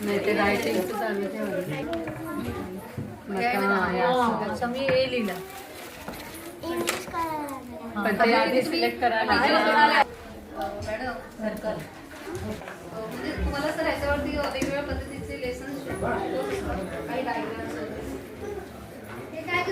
नाही ते रायटिंगचं चालू ठेवलं. अच्छा मी ए लिहिलं. इंग्लिश करायला पण ते आधी सिलेक्ट करायला लागेल. सर्कल म्हणजे तुम्हाला सर याच्यावरती वेगवेगळ्या पद्धतीचे लेसन काही डायग्राम्स हे काय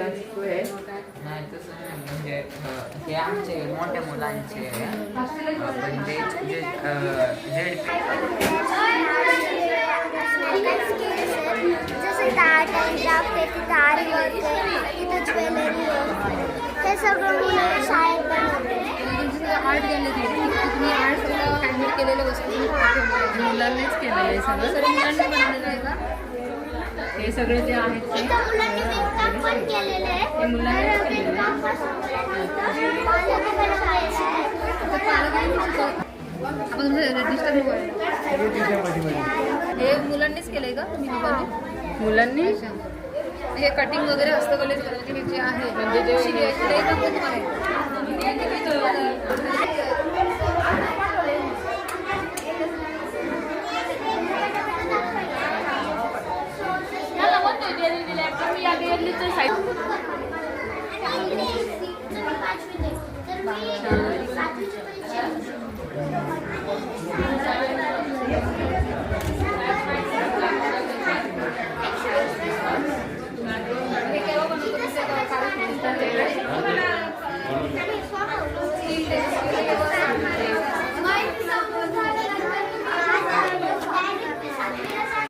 नाही तसं नाही म्हणजे हे आमचे मोठ्या मुलांचे पण जे जसं आर्ट अँड क्राफ्ट आहे तिथं आरी वर्क आहे तिथं ज्वेलरी आहे हे सगळं मुलं शाळेत बनवते. आर्ट गॅलरी तुम्ही आर्ट सगळं हँडमेड केलेल्या वस्तू मुलांनीच केलेलं आहे सगळं. सर्व मुलांनी बनवलेलं आहे का? हे सगळे जे आहेत ते इथं मुलांनी विणकाम पण केलेलं आहे. हे मुलांनीच केलेलं आहे. आपण रजिस्टर हे मुलांनीच केलंय का तुम्ही दोघांनी? मुलांनी हे कटिंग वगैरे हस्तकलेचे वगैरे जे आहे म्हणजे जे शिकायचं ते पण तुम्हाला तर मी